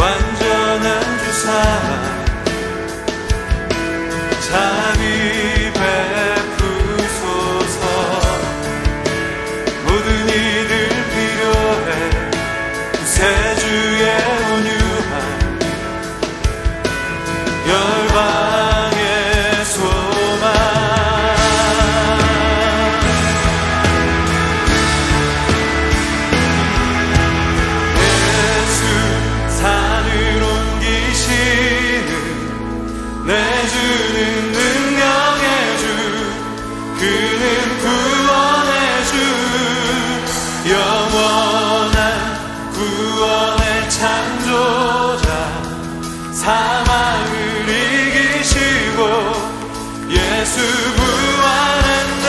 완전한 주 사랑 자비 베푸소서. 모든 이들 필요해 구세주의 온유한 열방의 소망. 예수 산을 옮기시는 내 주는 능력의 주, 그는 구원의 주, 영원한 구원의 창조자, 사망을 이기시고 예수 부활했네.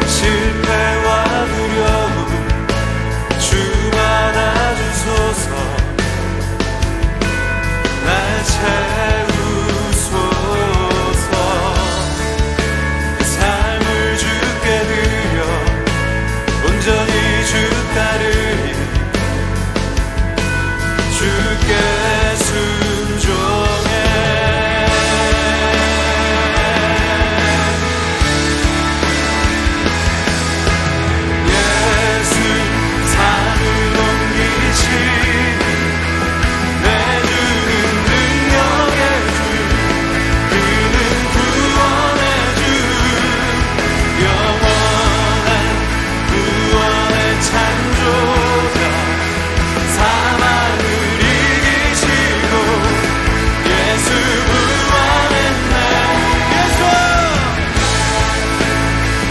실패와 두려움 주 받아주소서. 날 채우소서. 삶을 주께 드려 온전히 주 따르니 주께 순종해. 예수 산을 옮기시는 내 주는 능력의 주, 그는 구원의 주, 영원한 구원의 창조자, 사망을 이기시고 예수 부활했네. 예수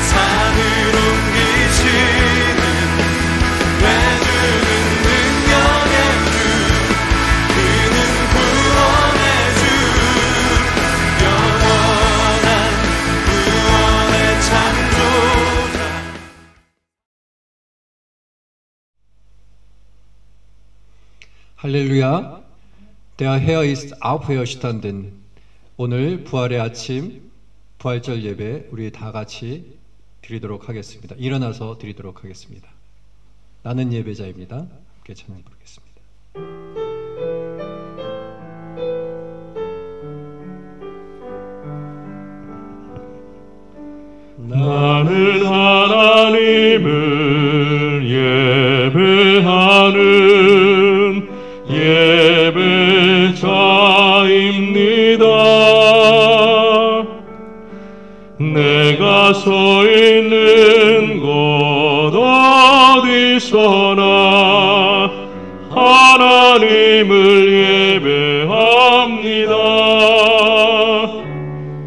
산을 옮기시는 내 주는 능력의 주, 그는 구원의 주, 영원한 구원의 창조자. 할렐루야. Der Herr ist auferstanden. 오늘 부활의 아침 부활절 예배 우리 다 같이 드리도록 하겠습니다. 일어나서 드리도록 하겠습니다. 나는 예배자입니다. 함께 찬양 부르겠습니다. 나는 하나님을 예배하는 예배자입니다. 내가 서 있는 곳 어디서나 하나님을 예배합니다.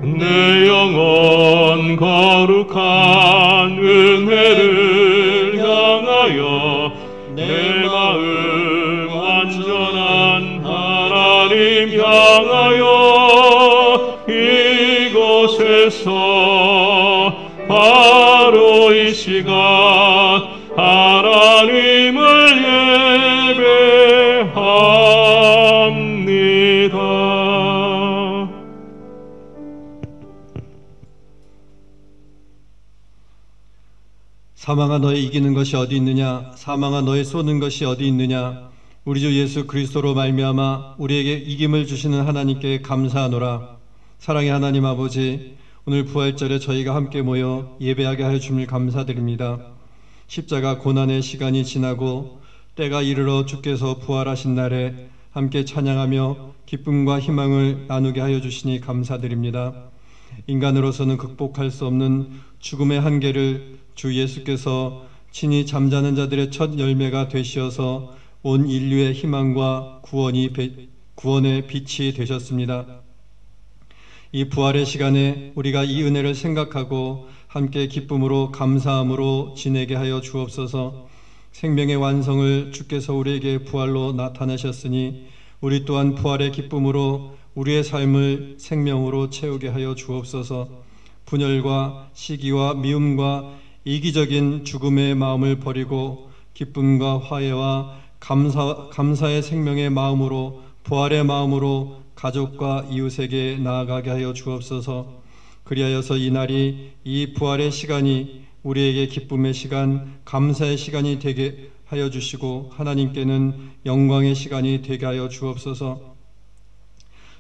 내 영혼 거룩한 은혜를 향하여 내 마음 완전한 하나님 향하여 이곳에서 바로 이 시간 하나님을 예배합니다. 사망아 너의 이기는 것이 어디 있느냐? 사망아 너의 쏘는 것이 어디 있느냐? 우리 주 예수 그리스도로 말미암아 우리에게 이김을 주시는 하나님께 감사하노라. 사랑의 하나님 아버지, 오늘 부활절에 저희가 함께 모여 예배하게 하여 주님을 감사드립니다. 십자가 고난의 시간이 지나고 때가 이르러 주께서 부활하신 날에 함께 찬양하며 기쁨과 희망을 나누게 하여 주시니 감사드립니다. 인간으로서는 극복할 수 없는 죽음의 한계를 주 예수께서 친히 잠자는 자들의 첫 열매가 되시어서 온 인류의 희망과 구원의 빛이 되셨습니다. 이 부활의 시간에 우리가 이 은혜를 생각하고 함께 기쁨으로 감사함으로 지내게 하여 주옵소서. 생명의 완성을 주께서 우리에게 부활로 나타내셨으니 우리 또한 부활의 기쁨으로 우리의 삶을 생명으로 채우게 하여 주옵소서. 분열과 시기와 미움과 이기적인 죽음의 마음을 버리고 기쁨과 화해와 감사의 생명의 마음으로 부활의 마음으로 가족과 이웃에게 나아가게 하여 주옵소서. 그리하여서 이 날이 이 부활의 시간이 우리에게 기쁨의 시간, 감사의 시간이 되게 하여 주시고 하나님께는 영광의 시간이 되게 하여 주옵소서.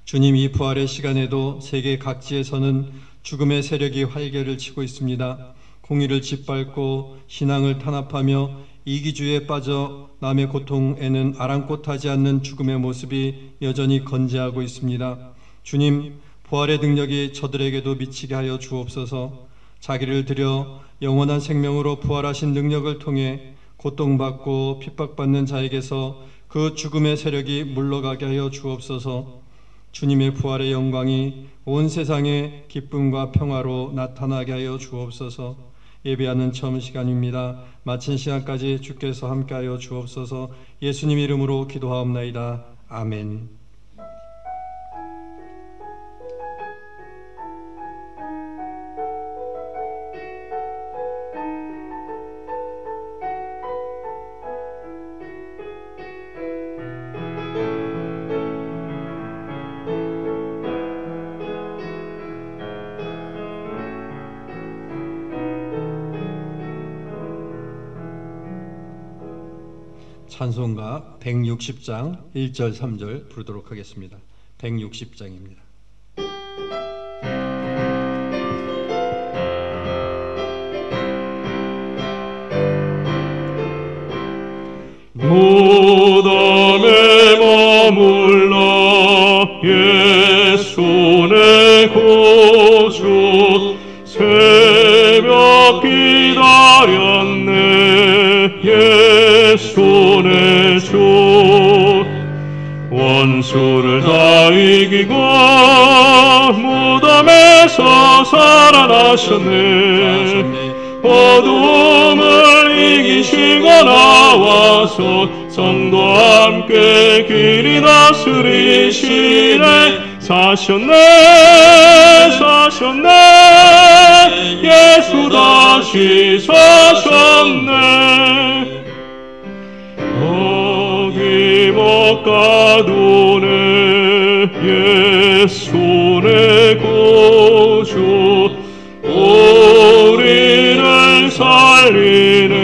주님, 이 부활의 시간에도 세계 각지에서는 죽음의 세력이 활개를 치고 있습니다. 공의를 짓밟고 신앙을 탄압하며 이기주의에 빠져 남의 고통에는 아랑곳하지 않는 죽음의 모습이 여전히 건재하고 있습니다. 주님, 부활의 능력이 저들에게도 미치게 하여 주옵소서. 자기를 들여 영원한 생명으로 부활하신 능력을 통해 고통받고 핍박받는 자에게서 그 죽음의 세력이 물러가게 하여 주옵소서. 주님의 부활의 영광이 온 세상에 기쁨과 평화로 나타나게 하여 주옵소서. 예배하는 처음 시간입니다. 마친 시간까지 주께서 함께하여 주옵소서. 예수님 이름으로 기도하옵나이다. 아멘. 찬송가 160장 1절 3절 부르도록 하겠습니다. 160장입니다. 무덤에 머물러 예수 내 구주 새벽 기다렸네. 예수 내 주 원수를 다 이기고 무덤에서 살아나셨네. 어둠을 이기시고 나와서 성도와 함께 길이 다스리시네. 사셨네 사셨네 예수 다시 사셨네. 어김없 가두네 예수 내 구주 우리를 살리네.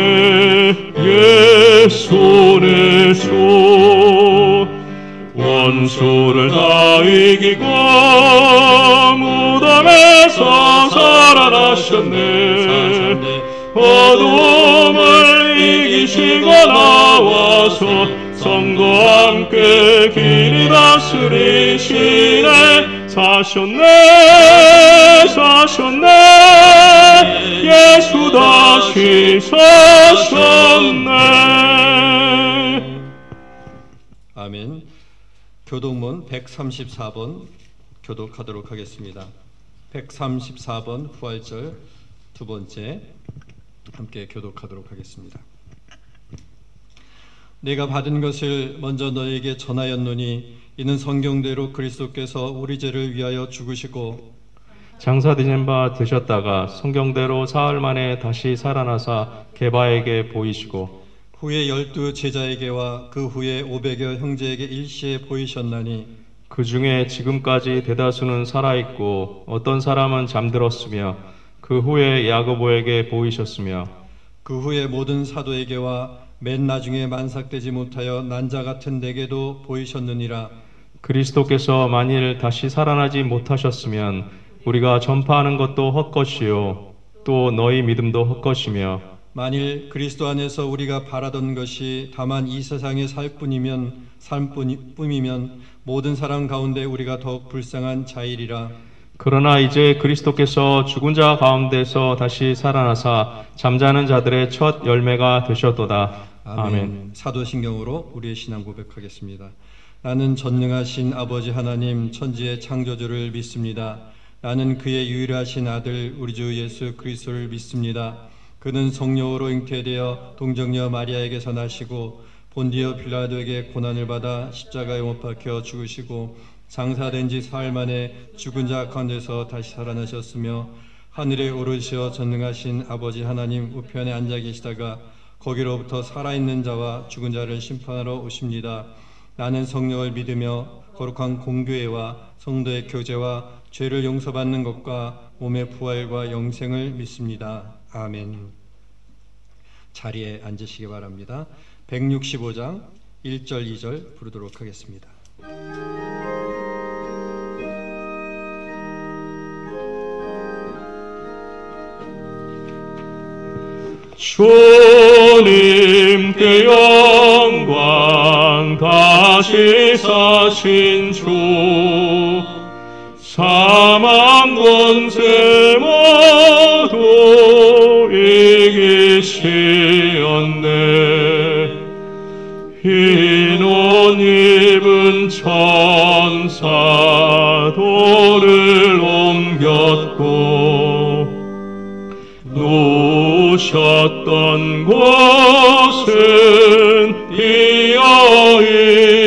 예수 내 주 원수를 다 이기고 무덤에서 살아나셨네. 어둠을 이기시고 나와서 성도와 함께 길이 다스리시네. 사셨네 사셨네 예수 다시 사셨네. 아멘. 교독문 134번 교독하도록 하겠습니다. 134번 부활절 두 번째 함께 교독하도록 하겠습니다. 내가 받은 것을 먼저 너에게 전하였노니 이는 성경대로 그리스도께서 우리 죄를 위하여 죽으시고 장사되신 바 되셨다가 성경대로 사흘 만에 다시 살아나사 게바에게 보이시고 후에 12 제자에게와 그 후에 500여 형제에게 일시에 보이셨나니 그 중에 지금까지 대다수는 살아있고 어떤 사람은 잠들었으며 그 후에 야고보에게 보이셨으며 그 후에 모든 사도에게와 맨 나중에 만삭되지 못하여 난자 같은 내게도 보이셨느니라. 그리스도께서 만일 다시 살아나지 못하셨으면 우리가 전파하는 것도 헛것이요 또 너희 믿음도 헛것이며 만일 그리스도 안에서 우리가 바라던 것이 다만 이 세상의 삶뿐이면 모든 사람 가운데 우리가 더욱 불쌍한 자일이라. 그러나 이제 그리스도께서 죽은 자 가운데서 다시 살아나사 잠자는 자들의 첫 열매가 되셨도다. 아멘. 사도신경으로 우리의 신앙 고백하겠습니다. 나는 전능하신 아버지 하나님 천지의 창조주를 믿습니다. 나는 그의 유일하신 아들 우리 주 예수 그리스도를 믿습니다. 그는 성령으로 잉태되어 동정녀 마리아에게서 나시고 본디오 빌라도에게 고난을 받아 십자가에 못 박혀 죽으시고 장사된 지 사흘 만에 죽은 자 가운데서 다시 살아나셨으며 하늘에 오르시어 전능하신 아버지 하나님 우편에 앉아 계시다가 거기로부터 살아있는 자와 죽은 자를 심판하러 오십니다. 나는 성령을 믿으며 거룩한 공교회와 성도의 교제와 죄를 용서받는 것과 몸의 부활과 영생을 믿습니다. 아멘. 자리에 앉으시기 바랍니다. 165장 1절 2절 부르도록 하겠습니다. 주님께 영광 다시 사신 주 사망 권세 모두 이기시었네. 흰 옷 입은 천사 돌을 옮겼고 누우셨던 곳은 비어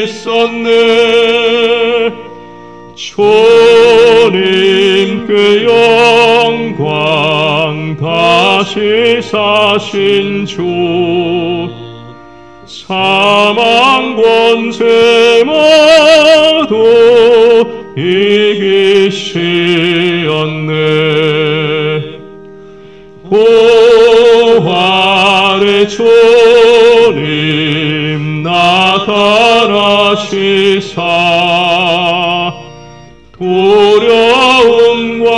있었네. 주님께 영광 다시 사신 주 사망 권세 모두 이기시었네. 부활의 주님 나타나시사 두려움과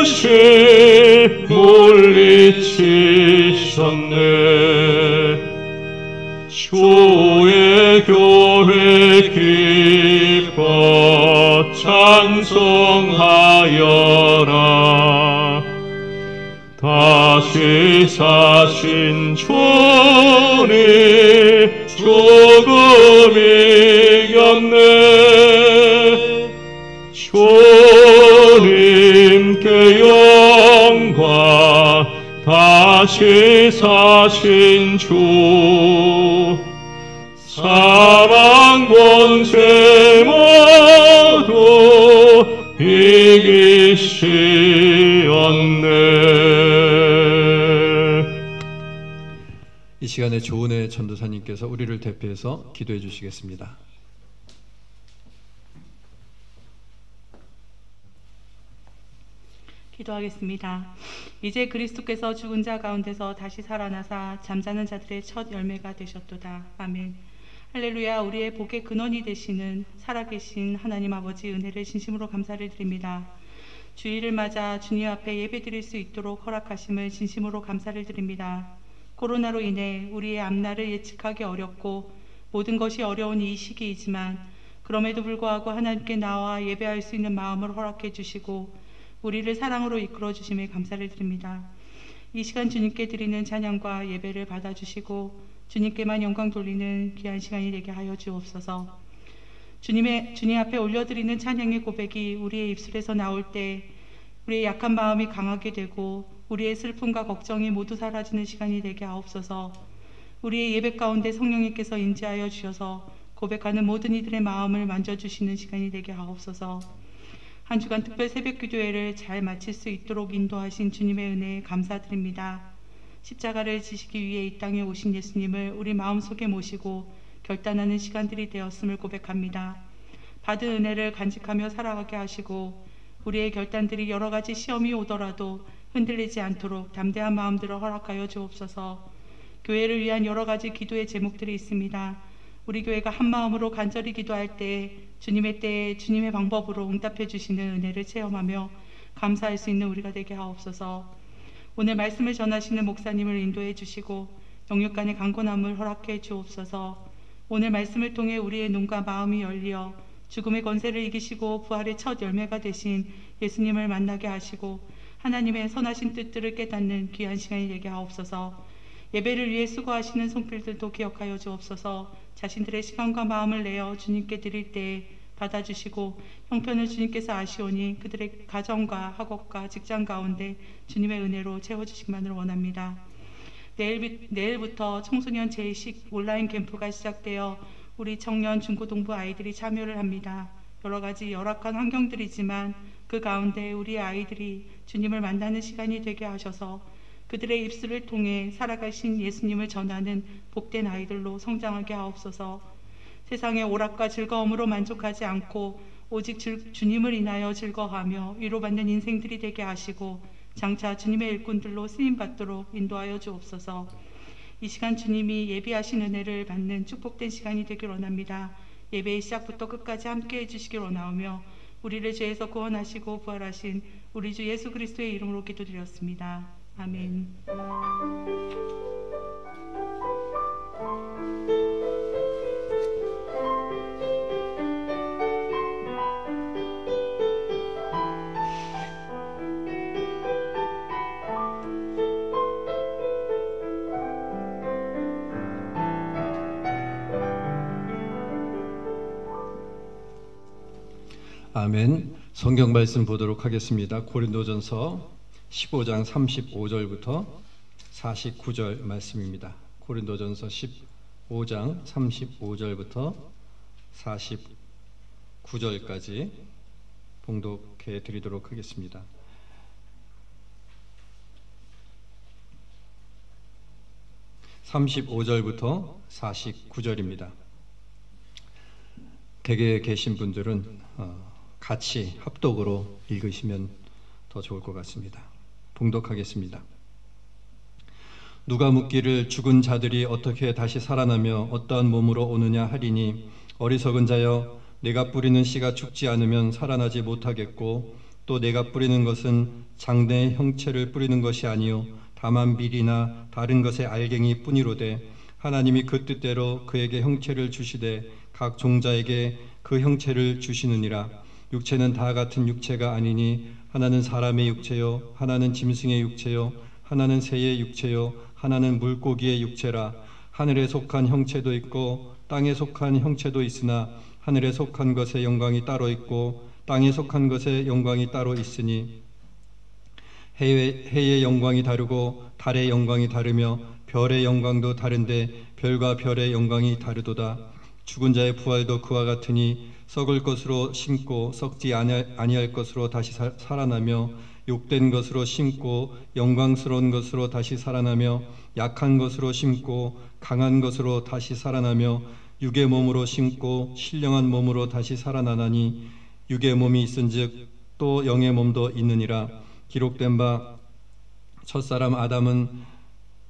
의심 물리치셨네. 주의 교회 기뻐 찬송하여라. 다시 사신 주님 죽음 이겼네. 주님께 영광 다시 사신 주 사망 권세 모두 이기시었네. 이 시간에 조은혜 전도사님께서 우리를 대표해서 기도해 주시겠습니다. 기도하겠습니다. 이제 그리스도께서 죽은 자 가운데서 다시 살아나사 잠자는 자들의 첫 열매가 되셨도다. 아멘. 할렐루야. 우리의 복의 근원이 되시는 살아계신 하나님 아버지 은혜를 진심으로 감사를 드립니다. 주일을 맞아 주님 앞에 예배드릴 수 있도록 허락하심을 진심으로 감사를 드립니다. 코로나로 인해 우리의 앞날을 예측하기 어렵고 모든 것이 어려운 이 시기이지만 그럼에도 불구하고 하나님께 나와 예배할 수 있는 마음을 허락해 주시고 우리를 사랑으로 이끌어 주심에 감사를 드립니다. 이 시간 주님께 드리는 찬양과 예배를 받아주시고 주님께만 영광 돌리는 귀한 시간이 되게 하여 주옵소서. 주님 앞에 올려드리는 찬양의 고백이 우리의 입술에서 나올 때 우리의 약한 마음이 강하게 되고 우리의 슬픔과 걱정이 모두 사라지는 시간이 되게 하옵소서. 우리의 예배 가운데 성령님께서 임재하여 주셔서 고백하는 모든 이들의 마음을 만져주시는 시간이 되게 하옵소서. 한 주간 특별 새벽 기도회를 잘 마칠 수 있도록 인도하신 주님의 은혜에 감사드립니다. 십자가를 지시기 위해 이 땅에 오신 예수님을 우리 마음속에 모시고 결단하는 시간들이 되었음을 고백합니다. 받은 은혜를 간직하며 살아가게 하시고 우리의 결단들이 여러 가지 시험이 오더라도 흔들리지 않도록 담대한 마음들을 허락하여 주옵소서. 교회를 위한 여러 가지 기도의 제목들이 있습니다. 우리 교회가 한 마음으로 간절히 기도할 때 주님의 때에 주님의 방법으로 응답해 주시는 은혜를 체험하며 감사할 수 있는 우리가 되게 하옵소서. 오늘 말씀을 전하시는 목사님을 인도해 주시고 영육간의 강건함을 허락해 주옵소서. 오늘 말씀을 통해 우리의 눈과 마음이 열리어 죽음의 권세를 이기시고 부활의 첫 열매가 되신 예수님을 만나게 하시고 하나님의 선하신 뜻들을 깨닫는 귀한 시간이 되게 하옵소서. 예배를 위해 수고하시는 손길들도 기억하여 주옵소서. 자신들의 시간과 마음을 내어 주님께 드릴 때에 받아주시고 형편을 주님께서 아시오니 그들의 가정과 학업과 직장 가운데 주님의 은혜로 채워주시기만을 원합니다. 내일부터 청소년 제2식 온라인 캠프가 시작되어 우리 청년 중고등부 아이들이 참여를 합니다. 여러 가지 열악한 환경들이지만 그 가운데 우리 아이들이 주님을 만나는 시간이 되게 하셔서 그들의 입술을 통해 살아가신 예수님을 전하는 복된 아이들로 성장하게 하옵소서. 세상의 오락과 즐거움으로 만족하지 않고 오직 주님을 인하여 즐거워하며 위로받는 인생들이 되게 하시고 장차 주님의 일꾼들로 쓰임받도록 인도하여 주옵소서. 이 시간 주님이 예비하신 은혜를 받는 축복된 시간이 되길 원합니다. 예배의 시작부터 끝까지 함께해 주시길 원하오며 우리를 죄에서 구원하시고 부활하신 우리 주 예수 그리스도의 이름으로 기도드렸습니다. 아멘. 아멘. 성경 말씀 보도록 하겠습니다. 고린도전서 15장 35절부터 49절 말씀입니다. 고린도전서 15장 35절부터 49절까지 봉독해 드리도록 하겠습니다. (35절부터) 49절입니다. 댁에 계신 분들은 같이 합독으로 읽으시면 더 좋을 것 같습니다. 봉독하겠습니다. 누가 묻기를 죽은 자들이 어떻게 다시 살아나며 어떠한 몸으로 오느냐 하리니 어리석은 자여 내가 뿌리는 씨가 죽지 않으면 살아나지 못하겠고 또 내가 뿌리는 것은 장대의 형체를 뿌리는 것이 아니요 다만 밀이나 다른 것의 알갱이 뿐이로되 하나님이 그 뜻대로 그에게 형체를 주시되 각 종자에게 그 형체를 주시느니라. 육체는 다 같은 육체가 아니니 하나는 사람의 육체요 하나는 짐승의 육체요 하나는 새의 육체요 하나는 물고기의 육체라. 하늘에 속한 형체도 있고 땅에 속한 형체도 있으나 하늘에 속한 것의 영광이 따로 있고 땅에 속한 것의 영광이 따로 있으니 해의 영광이 다르고 달의 영광이 다르며 별의 영광도 다른데 별과 별의 영광이 다르도다. 죽은 자의 부활도 그와 같으니 썩을 것으로 심고 썩지 아니할 것으로 다시 살아나며 욕된 것으로 심고 영광스러운 것으로 다시 살아나며 약한 것으로 심고 강한 것으로 다시 살아나며 육의 몸으로 심고 신령한 몸으로 다시 살아나나니 육의 몸이 있은즉 또 영의 몸도 있느니라. 기록된 바 첫사람 아담은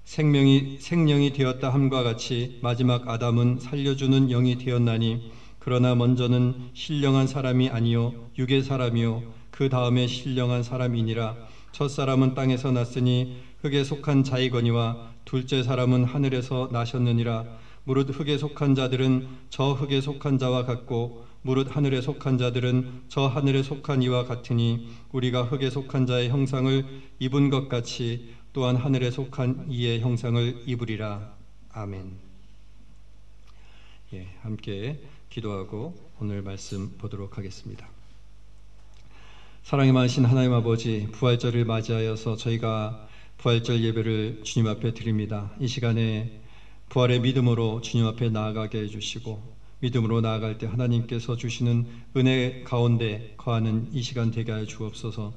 생명이 되었다 함과 같이 마지막 아담은 살려주는 영이 되었나니 그러나 먼저는 신령한 사람이 아니요 육의 사람이요 그 다음에 신령한 사람이니라. 첫사람은 땅에서 났으니 흙에 속한 자이거니와 둘째 사람은 하늘에서 나셨느니라. 무릇 흙에 속한 자들은 저 흙에 속한 자와 같고 무릇 하늘에 속한 자들은 저 하늘에 속한 이와 같으니 우리가 흙에 속한 자의 형상을 입은 것 같이 또한 하늘에 속한 이의 형상을 입으리라. 아멘. 함께 기도하고 오늘 말씀 보도록 하겠습니다. 사랑이 많으신 하나님 아버지, 부활절을 맞이하여서 저희가 부활절 예배를 주님 앞에 드립니다. 이 시간에 부활의 믿음으로 주님 앞에 나아가게 해주시고 믿음으로 나아갈 때 하나님께서 주시는 은혜 가운데 거하는 이 시간 되게 하여 주옵소서.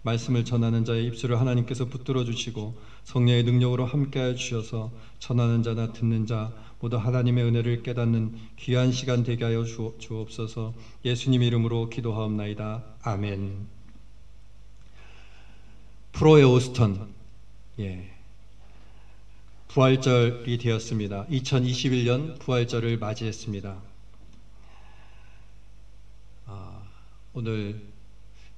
말씀을 전하는 자의 입술을 하나님께서 붙들어 주시고 성령의 능력으로 함께하여 주셔서 전하는 자나 듣는 자 모두 하나님의 은혜를 깨닫는 귀한 시간 되게 하여 주옵소서. 예수님 이름으로 기도하옵나이다. 아멘. 프로의 오스턴, 부활절이 되었습니다. 2021년 부활절을 맞이했습니다. 오늘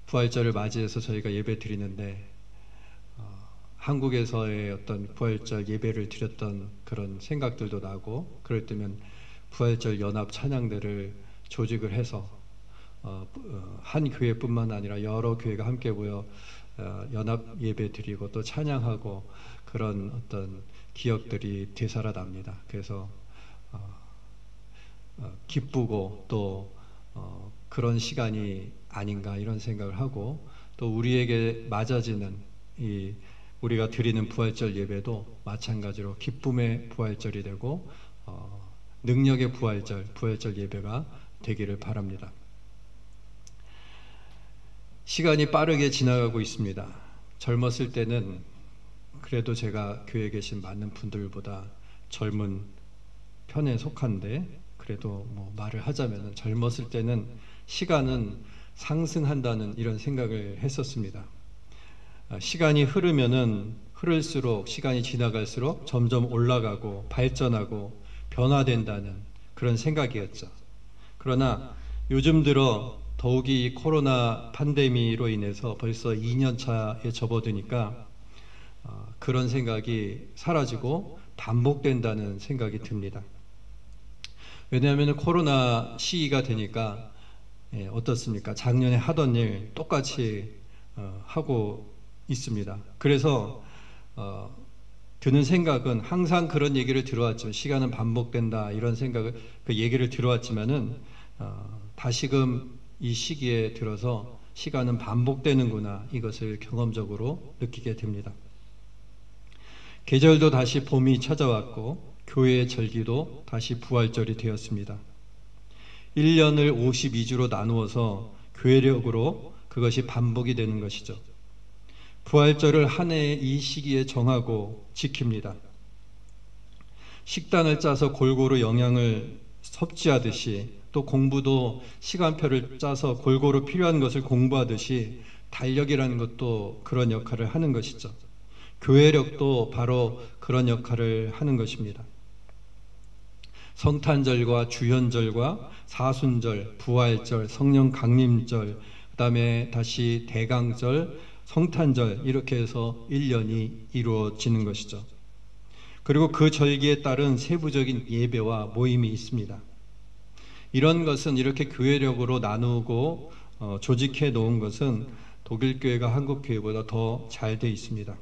부활절을 맞이해서 저희가 예배 드리는데 한국에서의 어떤 부활절 예배를 드렸던 그런 생각들도 나고 그럴 때면 부활절 연합 찬양대를 조직을 해서 한 교회뿐만 아니라 여러 교회가 함께 모여 연합 예배 드리고 또 찬양하고 그런 어떤 기억들이 되살아납니다. 그래서 기쁘고 또 그런 시간이 아닌가 이런 생각을 하고 또 우리에게 맞아지는 이 우리가 드리는 부활절 예배도 마찬가지로 기쁨의 부활절이 되고 능력의 부활절 예배가 되기를 바랍니다. 시간이 빠르게 지나가고 있습니다. 젊었을 때는 그래도 제가 교회에 계신 많은 분들보다 젊은 편에 속한데, 그래도 뭐 말을 하자면 젊었을 때는 시간은 상승한다는 이런 생각을 했었습니다. 시간이 흐를수록, 시간이 지나갈수록 점점 올라가고 발전하고 변화된다는 그런 생각이었죠. 그러나 요즘 들어 더욱이 이 코로나 팬데믹으로 인해서 벌써 2년 차에 접어드니까 그런 생각이 사라지고 반복된다는 생각이 듭니다. 왜냐하면 코로나 시기가 되니까 어떻습니까? 작년에 하던 일 똑같이 하고 있습니다. 그래서 드는 생각은, 항상 그런 얘기를 들어왔지만, 시간은 반복된다 이런 생각을, 그 얘기를 들어왔지만은 다시금 이 시기에 들어서 시간은 반복되는구나, 이것을 경험적으로 느끼게 됩니다. 계절도 다시 봄이 찾아왔고 교회의 절기도 다시 부활절이 되었습니다. 1년을 52주로 나누어서 교회력으로 그것이 반복이 되는 것이죠. 부활절을 한 해의 이 시기에 정하고 지킵니다. 식단을 짜서 골고루 영양을 섭취하듯이, 또 공부도 시간표를 짜서 골고루 필요한 것을 공부하듯이 달력이라는 것도 그런 역할을 하는 것이죠. 교회력도 바로 그런 역할을 하는 것입니다. 성탄절과 주현절과 사순절, 부활절, 성령 강림절, 그 다음에 다시 대강절, 성탄절, 이렇게 해서 1년이 이루어지는 것이죠. 그리고 그 절기에 따른 세부적인 예배와 모임이 있습니다. 이런 것은, 이렇게 교회력으로 나누고 조직해 놓은 것은 독일 교회가 한국 교회보다 더 잘 돼 있습니다.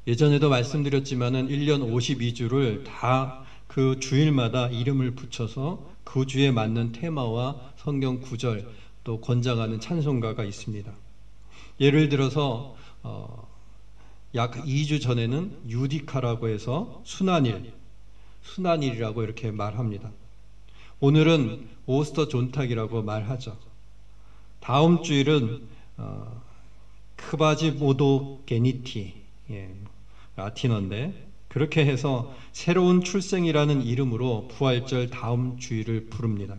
예전에도 말씀드렸지만은 1년 52주를 다 그 주일마다 이름을 붙여서 그 주에 맞는 테마와 성경 구절, 또 권장하는 찬송가가 있습니다. 예를 들어서 약 2주 전에는 유디카라고 해서 순환일이라고 이렇게 말합니다. 오늘은 오스터 존탁이라고 말하죠. 다음 주일은 크바지 모도 게니티, 라틴어인데, 그렇게 해서 새로운 출생이라는 이름으로 부활절 다음 주일을 부릅니다.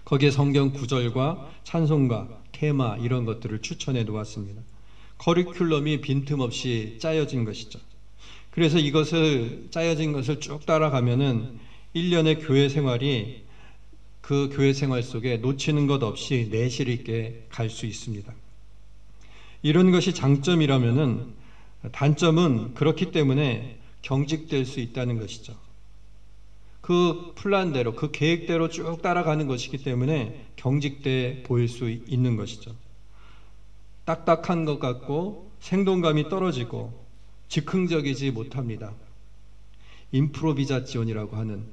거기에 성경 구절과 찬송가, 테마, 이런 것들을 추천해 놓았습니다. 커리큘럼이 빈틈없이 짜여진 것이죠. 그래서 이것을, 짜여진 것을 쭉 따라가면은 1년의 교회 생활이, 그 교회 생활 속에 놓치는 것 없이 내실 있게 갈 수 있습니다. 이런 것이 장점이라면은, 단점은 그렇기 때문에 경직될 수 있다는 것이죠. 그 플랜대로, 그 계획대로 쭉 따라가는 것이기 때문에 경직돼 보일 수 있는 것이죠. 딱딱한 것 같고 생동감이 떨어지고 즉흥적이지 못합니다. 임프로비자지온이라고 하는,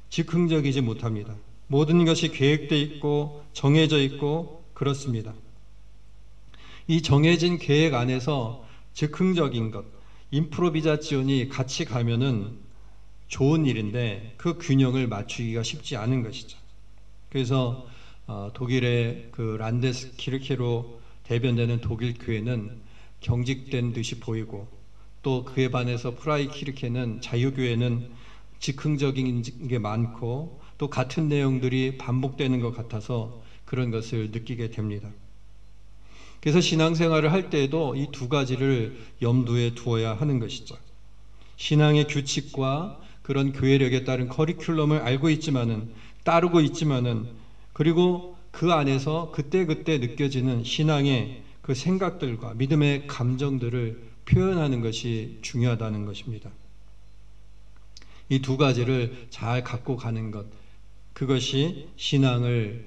즉흥적이지 못합니다. 모든 것이 계획돼 있고 정해져 있고 그렇습니다. 이 정해진 계획 안에서 즉흥적인 것, 임프로비자지온이 같이 가면은 좋은 일인데, 그 균형을 맞추기가 쉽지 않은 것이죠. 그래서 독일의 그 란데스키르케로 대변되는 독일 교회는 경직된 듯이 보이고, 또 그에 반해서 프라이키르케는, 자유교회는 즉흥적인 게 많고 또 같은 내용들이 반복되는 것 같아서 그런 것을 느끼게 됩니다. 그래서 신앙생활을 할 때에도 이 두 가지를 염두에 두어야 하는 것이죠. 신앙의 규칙과 그런 교회력에 따른 커리큘럼을 알고 있지만은, 따르고 있지만은, 그리고 그 안에서 그때그때 느껴지는 신앙의 그 생각들과 믿음의 감정들을 표현하는 것이 중요하다는 것입니다. 이 두 가지를 잘 갖고 가는 것, 그것이 신앙을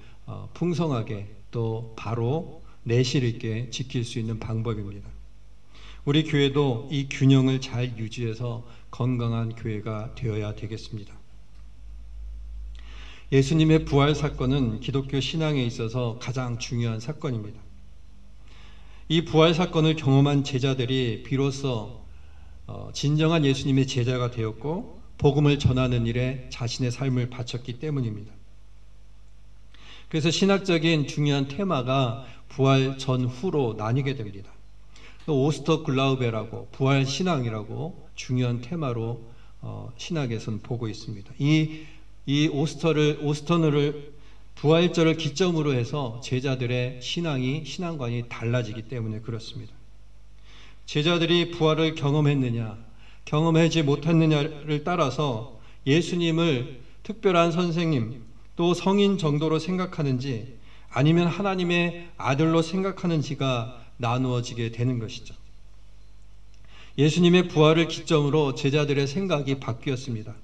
풍성하게, 또 바로 내실 있게 지킬 수 있는 방법입니다. 우리 교회도 이 균형을 잘 유지해서 건강한 교회가 되어야 되겠습니다. 예수님의 부활 사건은 기독교 신앙에 있어서 가장 중요한 사건입니다. 이 부활 사건을 경험한 제자들이 비로소 진정한 예수님의 제자가 되었고, 복음을 전하는 일에 자신의 삶을 바쳤기 때문입니다. 그래서 신학적인 중요한 테마가 부활 전후로 나뉘게 됩니다. 또 오스터 글라우베라고 부활 신앙이라고 중요한 테마로 신학에서는 보고 있습니다. 이 오스터너를 부활절을 기점으로 해서 제자들의 신앙관이 달라지기 때문에 그렇습니다. 제자들이 부활을 경험했느냐, 경험하지 못했느냐를 따라서 예수님을 특별한 선생님, 또 성인 정도로 생각하는지 아니면 하나님의 아들로 생각하는지가 나누어지게 되는 것이죠. 예수님의 부활을 기점으로 제자들의 생각이 바뀌었습니다.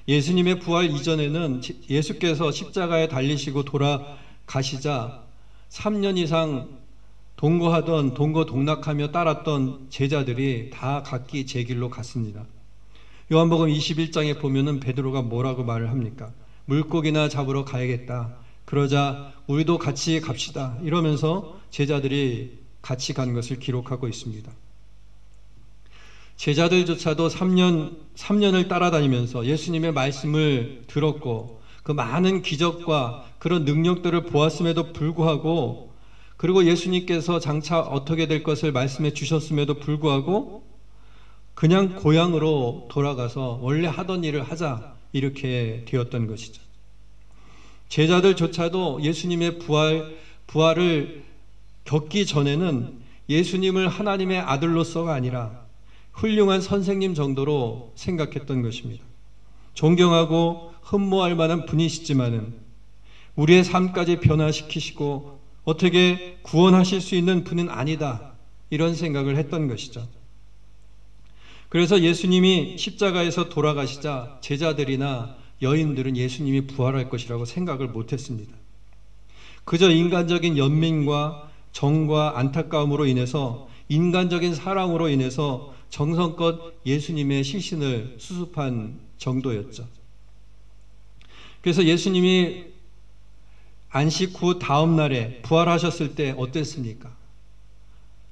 예수님의 부활 이전에는 예수께서 십자가에 달리시고 돌아가시자 3년 이상 동거동락하며 따랐던 제자들이 다 각기 제 길로 갔습니다. 요한복음 21장에 보면은 베드로가 뭐라고 말을 합니까? 물고기나 잡으러 가야겠다. 그러자 우리도 같이 갑시다. 이러면서 제자들이 같이 간 것을 기록하고 있습니다. 제자들조차도 3년을 따라다니면서 예수님의 말씀을 들었고 그 많은 기적과 그런 능력들을 보았음에도 불구하고, 그리고 예수님께서 장차 어떻게 될 것을 말씀해 주셨음에도 불구하고 그냥 고향으로 돌아가서 원래 하던 일을 하자, 이렇게 되었던 것이죠. 제자들조차도 예수님의 부활을 겪기 전에는 예수님을 하나님의 아들로서가 아니라 훌륭한 선생님 정도로 생각했던 것입니다. 존경하고 흠모할 만한 분이시지만은 우리의 삶까지 변화시키시고 어떻게 구원하실 수 있는 분은 아니다, 이런 생각을 했던 것이죠. 그래서 예수님이 십자가에서 돌아가시자 제자들이나 여인들은 예수님이 부활할 것이라고 생각을 못했습니다. 그저 인간적인 연민과 정과 안타까움으로 인해서, 인간적인 사랑으로 인해서 정성껏 예수님의 시신을 수습한 정도였죠. 그래서 예수님이 안식 후 다음 날에 부활하셨을 때 어땠습니까?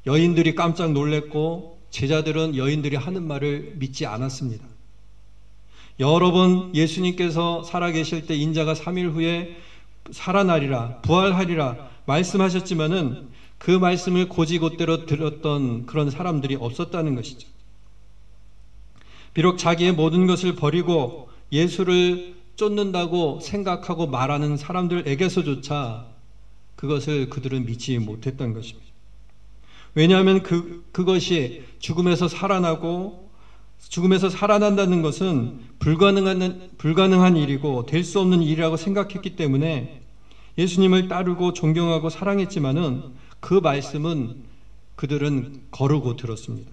여인들이 깜짝 놀랐고 제자들은 여인들이 하는 말을 믿지 않았습니다. 여러 번 예수님께서 살아계실 때 인자가 3일 후에 살아나리라, 부활하리라 말씀하셨지만은 그 말씀을 곧이곧대로 들었던 그런 사람들이 없었다는 것이죠. 비록 자기의 모든 것을 버리고 예수를 쫓는다고 생각하고 말하는 사람들에게서조차 그것을 그들은 믿지 못했던 것입니다. 왜냐하면 그것이 죽음에서 살아나고, 죽음에서 살아난다는 것은 불가능한 일이고 될 수 없는 일이라고 생각했기 때문에 예수님을 따르고 존경하고 사랑했지만은 그 말씀은 그들은 거르고 들었습니다.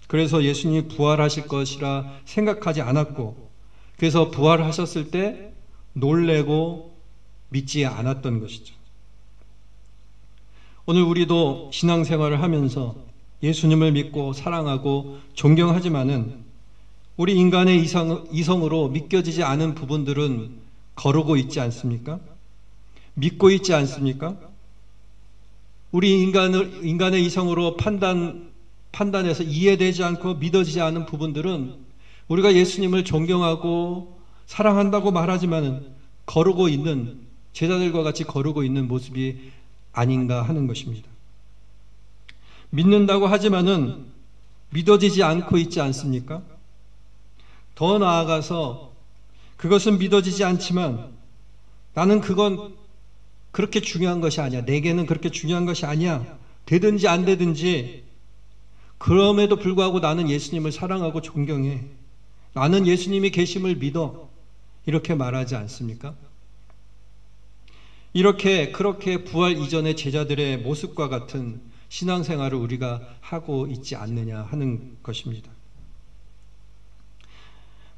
그래서 예수님이 부활하실 것이라 생각하지 않았고, 그래서 부활하셨을 때 놀래고 믿지 않았던 것이죠. 오늘 우리도 신앙생활을 하면서 예수님을 믿고 사랑하고 존경하지만은 우리 인간의 이성으로 믿겨지지 않은 부분들은 거르고 있지 않습니까? 믿고 있지 않습니까? 우리 인간의 이성으로 판단해서 이해되지 않고 믿어지지 않은 부분들은 우리가 예수님을 존경하고 사랑한다고 말하지만은 거르고 있는, 제자들과 같이 거르고 있는 모습이 아닌가 하는 것입니다. 믿는다고 하지만은 믿어지지 않고 있지 않습니까? 더 나아가서 그것은 믿어지지 않지만 나는 그건 그렇게 중요한 것이 아니야. 내게는 그렇게 중요한 것이 아니야. 되든지 안 되든지 그럼에도 불구하고 나는 예수님을 사랑하고 존경해. 나는 예수님이 계심을 믿어. 이렇게 말하지 않습니까? 그렇게 부활 이전의 제자들의 모습과 같은 신앙생활을 우리가 하고 있지 않느냐 하는 것입니다.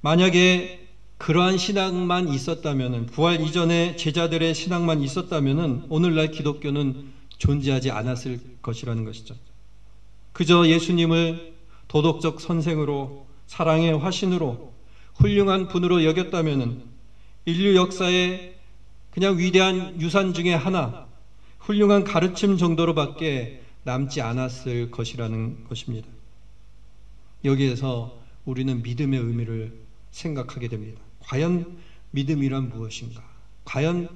만약에 그러한 신앙만 있었다면, 부활 이전의 제자들의 신앙만 있었다면 오늘날 기독교는 존재하지 않았을 것이라는 것이죠. 그저 예수님을 도덕적 선생으로, 사랑의 화신으로, 훌륭한 분으로 여겼다면 인류 역사의 그냥 위대한 유산 중에 하나, 훌륭한 가르침 정도로밖에 남지 않았을 것이라는 것입니다. 여기에서 우리는 믿음의 의미를 생각하게 됩니다. 과연 믿음이란 무엇인가? 과연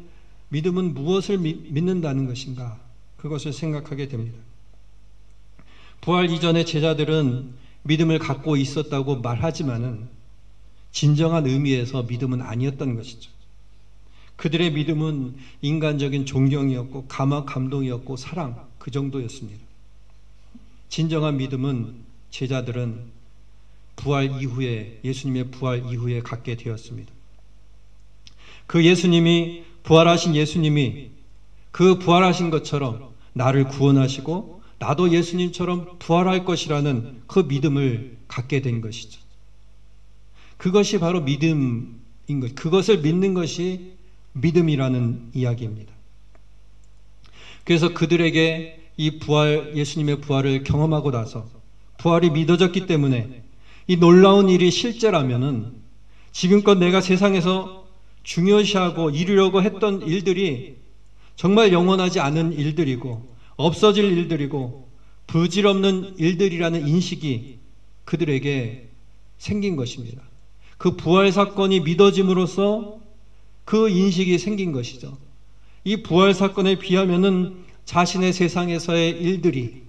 믿음은 무엇을 믿는다는 것인가? 그것을 생각하게 됩니다. 부활 이전의 제자들은 믿음을 갖고 있었다고 말하지만은 진정한 의미에서 믿음은 아니었던 것이죠. 그들의 믿음은 인간적인 존경이었고 감동이었고 사랑, 그 정도였습니다. 진정한 믿음은 제자들은 부활 이후에, 예수님의 부활 이후에 갖게 되었습니다. 그 예수님이, 부활하신 예수님이 그 부활하신 것처럼 나를 구원하시고 나도 예수님처럼 부활할 것이라는 그 믿음을 갖게 된 것이죠. 그것이 바로 믿음인 것, 그것을 믿는 것이 믿음이라는 이야기입니다. 그래서 그들에게 이 부활, 예수님의 부활을 경험하고 나서 부활이 믿어졌기 때문에 이 놀라운 일이 실제라면은 지금껏 내가 세상에서 중요시하고 이루려고 했던 일들이 정말 영원하지 않은 일들이고 없어질 일들이고 부질없는 일들이라는 인식이 그들에게 생긴 것입니다. 그 부활 사건이 믿어짐으로써 그 인식이 생긴 것이죠. 이 부활 사건에 비하면은 자신의 세상에서의 일들이,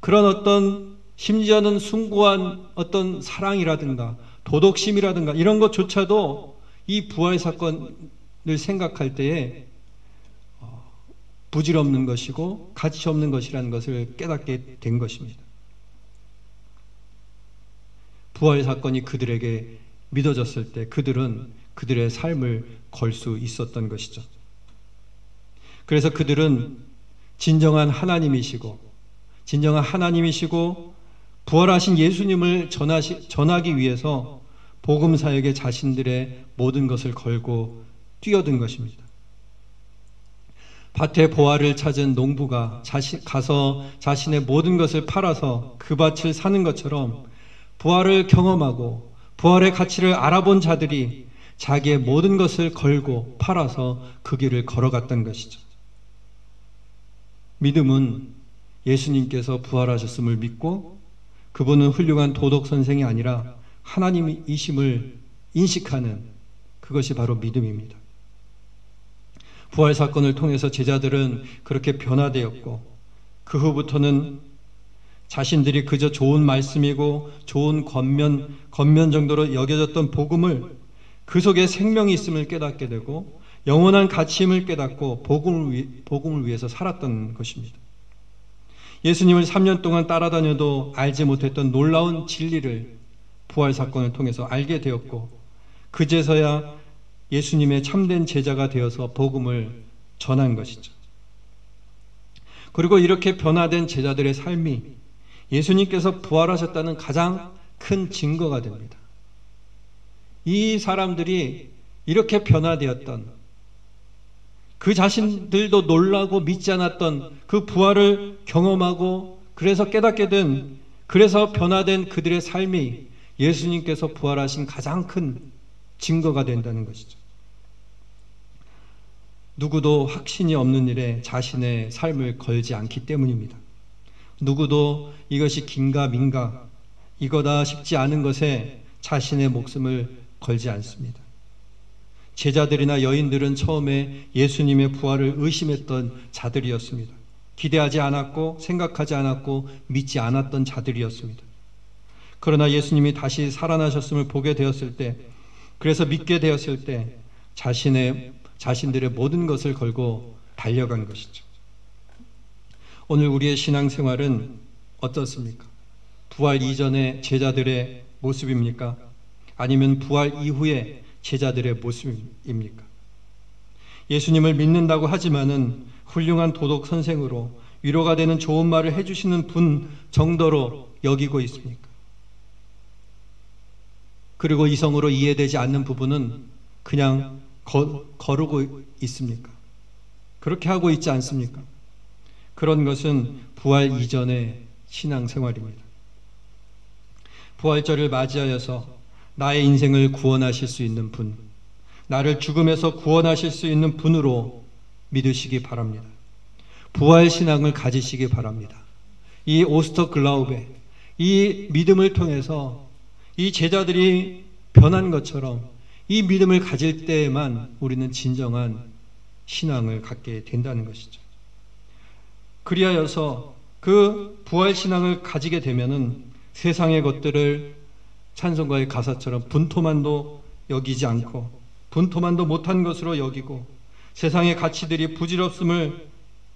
그런 어떤 심지어는 숭고한 어떤 사랑이라든가 도덕심이라든가 이런 것조차도 이 부활 사건을 생각할 때에 부질없는 것이고 가치 없는 것이라는 것을 깨닫게 된 것입니다. 부활 사건이 그들에게 믿어졌을 때 그들은 그들의 삶을 걸 수 있었던 것이죠. 그래서 그들은 진정한 하나님이시고 부활하신 예수님을 전하기 위해서 복음 사역에 자신들의 모든 것을 걸고 뛰어든 것입니다. 밭에 보화를 찾은 농부가 가서 자신의 모든 것을 팔아서 그 밭을 사는 것처럼 부활을 경험하고 부활의 가치를 알아본 자들이 자기의 모든 것을 걸고 팔아서 그 길을 걸어갔던 것이죠. 믿음은 예수님께서 부활하셨음을 믿고 그분은 훌륭한 도덕 선생이 아니라 하나님이심을 인식하는, 그것이 바로 믿음입니다. 부활 사건을 통해서 제자들은 그렇게 변화되었고 그 후부터는 자신들이 그저 좋은 말씀이고 좋은 겉면 정도로 여겨졌던 복음을, 그 속에 생명이 있음을 깨닫게 되고 영원한 가치임을 깨닫고 복음을 위해서 살았던 것입니다. 예수님을 3년 동안 따라다녀도 알지 못했던 놀라운 진리를 부활 사건을 통해서 알게 되었고 그제서야 예수님의 참된 제자가 되어서 복음을 전한 것이죠. 그리고 이렇게 변화된 제자들의 삶이 예수님께서 부활하셨다는 가장 큰 증거가 됩니다. 이 사람들이 이렇게 변화되었던, 그 자신들도 놀라고 믿지 않았던 그 부활을 경험하고 그래서 깨닫게 된, 그래서 변화된 그들의 삶이 예수님께서 부활하신 가장 큰 증거가 된다는 것이죠. 누구도 확신이 없는 일에 자신의 삶을 걸지 않기 때문입니다. 누구도 이것이 긴가민가, 이거다 싶지 않은 것에 자신의 목숨을 걸지 않습니다. 제자들이나 여인들은 처음에 예수님의 부활을 의심했던 자들이었습니다. 기대하지 않았고 생각하지 않았고 믿지 않았던 자들이었습니다. 그러나 예수님이 다시 살아나셨음을 보게 되었을 때, 그래서 믿게 되었을 때 자신들의 모든 것을 걸고 달려간 것이죠. 오늘 우리의 신앙생활은 어떻습니까? 부활 이전의 제자들의 모습입니까? 아니면 부활 이후의 제자들의 모습입니까? 예수님을 믿는다고 하지만은 훌륭한 도덕 선생으로 위로가 되는 좋은 말을 해주시는 분 정도로 여기고 있습니까? 그리고 이성으로 이해되지 않는 부분은 그냥 거르고 있습니까? 그렇게 하고 있지 않습니까? 그런 것은 부활 이전의 신앙생활입니다. 부활절을 맞이하여서 나의 인생을 구원하실 수 있는 분, 나를 죽음에서 구원하실 수 있는 분으로 믿으시기 바랍니다. 부활 신앙을 가지시기 바랍니다. 이 오스터 글라우베, 이 믿음을 통해서 이 제자들이 변한 것처럼 이 믿음을 가질 때에만 우리는 진정한 신앙을 갖게 된다는 것이죠. 그리하여서 그 부활신앙을 가지게 되면은 세상의 것들을 찬송가의 가사처럼 분토만도 여기지 않고 분토만도 못한 것으로 여기고 세상의 가치들이 부질없음을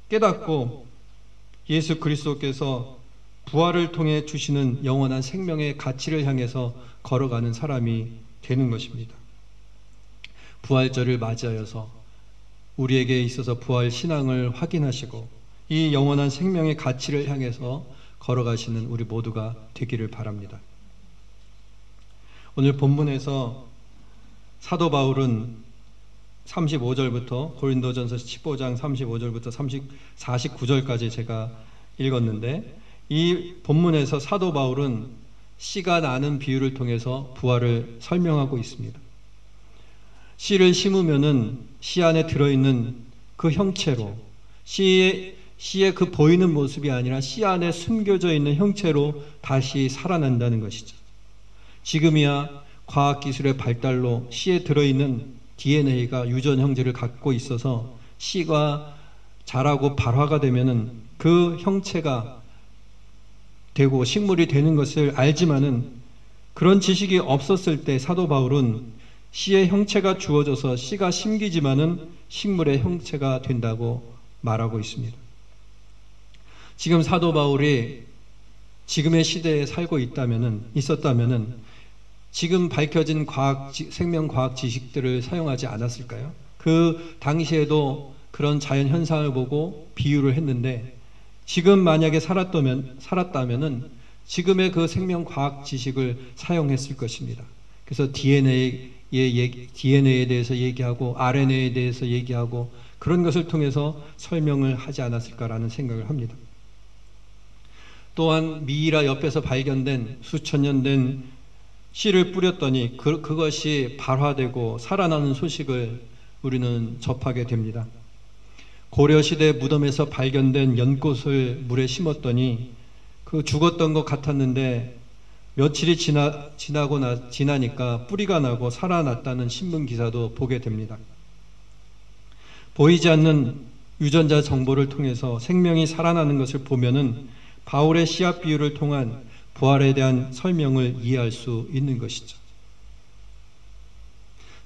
깨닫고 예수 그리스도께서 부활을 통해 주시는 영원한 생명의 가치를 향해서 걸어가는 사람이 되는 것입니다. 부활절을 맞이하여서 우리에게 있어서 부활 신앙을 확인하시고 이 영원한 생명의 가치를 향해서 걸어가시는 우리 모두가 되기를 바랍니다. 오늘 본문에서 사도 바울은 35절부터 고린도전서 15장 35절부터 49절까지 제가 읽었는데 이 본문에서 사도 바울은 씨가 나는 비유를 통해서 부활을 설명하고 있습니다. 씨를 심으면은 씨 안에 들어있는 그 형체로 씨의 그 보이는 모습이 아니라 씨 안에 숨겨져 있는 형체로 다시 살아난다는 것이죠. 지금이야 과학기술의 발달로 씨에 들어있는 DNA가 유전 형질을 갖고 있어서 씨가 자라고 발화가 되면은 그 형체가 되고 식물이 되는 것을 알지만은 그런 지식이 없었을 때 사도 바울은 씨의 형체가 주어져서 씨가 심기지만은 식물의 형체가 된다고 말하고 있습니다. 지금 사도 바울이 지금의 시대에 살고 있었다면은 지금 밝혀진 생명과학 지식들을 사용하지 않았을까요? 그 당시에도 그런 자연 현상을 보고 비유를 했는데 지금 만약에 살았다면은 지금의 그 생명과학 지식을 사용했을 것입니다. 그래서 DNA에 대해서 얘기하고 RNA에 대해서 얘기하고 그런 것을 통해서 설명을 하지 않았을까라는 생각을 합니다. 또한 미이라 옆에서 발견된 수천 년 된 씨를 뿌렸더니 그것이 발화되고 살아나는 소식을 우리는 접하게 됩니다. 고려시대 무덤에서 발견된 연꽃을 물에 심었더니 그 죽었던 것 같았는데 며칠이 지나니까 뿌리가 나고 살아났다는 신문 기사도 보게 됩니다. 보이지 않는 유전자 정보를 통해서 생명이 살아나는 것을 보면은 바울의 씨앗 비유를 통한 부활에 대한 설명을 이해할 수 있는 것이죠.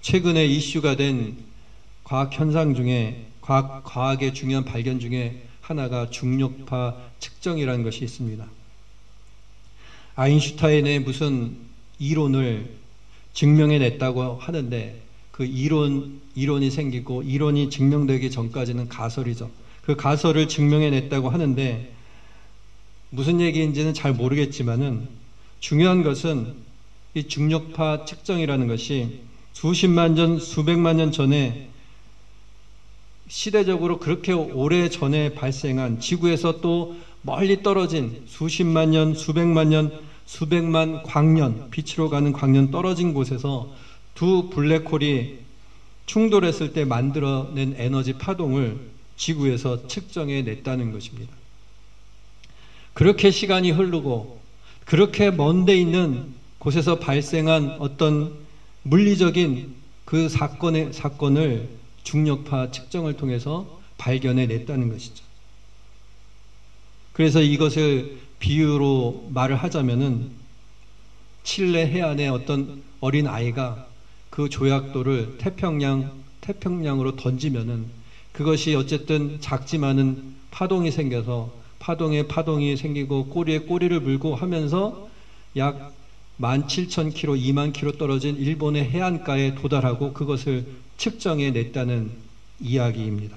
최근에 이슈가 된 과학 현상 중에 과학의 중요한 발견 중에 하나가 중력파 측정이라는 것이 있습니다. 아인슈타인의 무슨 이론을 증명해냈다고 하는데 그 이론이 생기고 이론이 증명되기 전까지는 가설이죠. 그 가설을 증명해냈다고 하는데 무슨 얘기인지는 잘 모르겠지만은 중요한 것은 이 중력파 측정이라는 것이 수십만 년, 수백만 년 전에 시대적으로 그렇게 오래 전에 발생한 지구에서 또 멀리 떨어진 수십만 년, 수백만 년, 수백만 광년, 빛으로 가는 광년 떨어진 곳에서 두 블랙홀이 충돌했을 때 만들어낸 에너지 파동을 지구에서 측정해 냈다는 것입니다. 그렇게 시간이 흐르고 그렇게 먼 데 있는 곳에서 발생한 어떤 물리적인 그 사건을 중력파 측정을 통해서 발견해 냈다는 것이죠. 그래서 이것을 비유로 말을 하자면은 칠레 해안의 어떤 어린 아이가 그 조약돌을 태평양으로 던지면은 그것이 어쨌든 작지만은 파동이 생겨서 파동이 생기고 꼬리에 꼬리를 물고 하면서 약 17,000km, 2만 km 떨어진 일본의 해안가에 도달하고 그것을 측정해 냈다는 이야기입니다.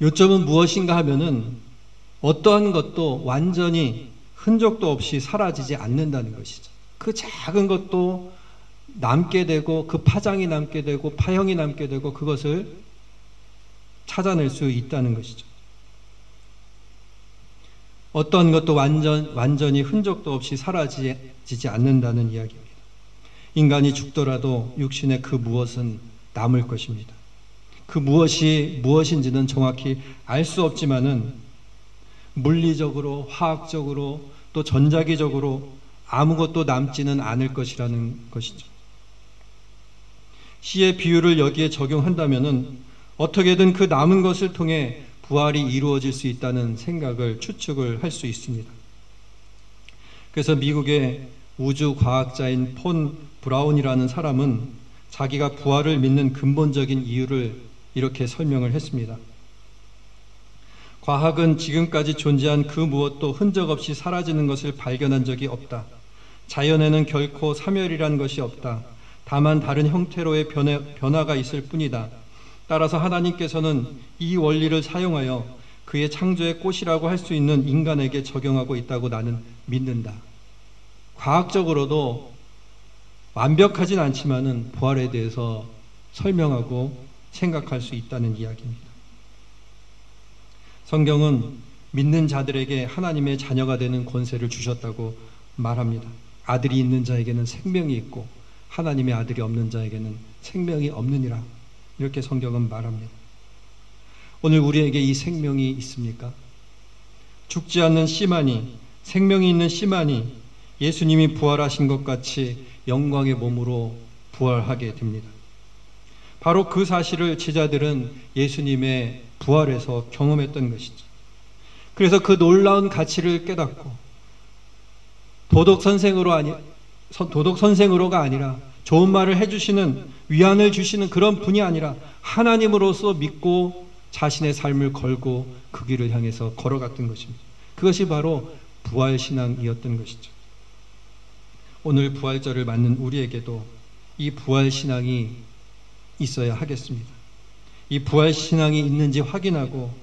요점은 무엇인가 하면은 어떠한 것도 완전히 흔적도 없이 사라지지 않는다는 것이죠. 그 작은 것도 남게 되고 그 파장이 남게 되고 파형이 남게 되고 그것을 찾아낼 수 있다는 것이죠. 어떤 것도 완전히 흔적도 없이 사라지지 않는다는 이야기입니다. 인간이 죽더라도 육신의 그 무엇은 남을 것입니다. 그 무엇이 무엇인지는 정확히 알 수 없지만은 물리적으로, 화학적으로, 또 전자기적으로 아무것도 남지는 않을 것이라는 것이죠. 씨의 비유를 여기에 적용한다면은 어떻게든 그 남은 것을 통해 부활이 이루어질 수 있다는 생각을 추측을 할 수 있습니다. 그래서 미국의 우주과학자인 폰 브라운이라는 사람은 자기가 부활을 믿는 근본적인 이유를 이렇게 설명을 했습니다. 과학은 지금까지 존재한 그 무엇도 흔적 없이 사라지는 것을 발견한 적이 없다. 자연에는 결코 사멸이란 것이 없다. 다만 다른 형태로의 변화가 있을 뿐이다. 따라서 하나님께서는 이 원리를 사용하여 그의 창조의 꽃이라고 할 수 있는 인간에게 적용하고 있다고 나는 믿는다. 과학적으로도 완벽하진 않지만은 부활에 대해서 설명하고 생각할 수 있다는 이야기입니다. 성경은 믿는 자들에게 하나님의 자녀가 되는 권세를 주셨다고 말합니다. 아들이 있는 자에게는 생명이 있고 하나님의 아들이 없는 자에게는 생명이 없느니라. 이렇게 성경은 말합니다. 오늘 우리에게 이 생명이 있습니까? 죽지 않는 씨만이, 생명이 있는 씨만이 예수님이 부활하신 것 같이 영광의 몸으로 부활하게 됩니다. 바로 그 사실을 제자들은 예수님의 부활에서 경험했던 것이죠. 그래서 그 놀라운 가치를 깨닫고 도덕 선생으로가 아니라 좋은 말을 해주시는, 위안을 주시는 그런 분이 아니라 하나님으로서 믿고 자신의 삶을 걸고 그 길을 향해서 걸어갔던 것입니다. 그것이 바로 부활신앙이었던 것이죠. 오늘 부활절을 맞는 우리에게도 이 부활신앙이 있어야 하겠습니다. 이 부활신앙이 있는지 확인하고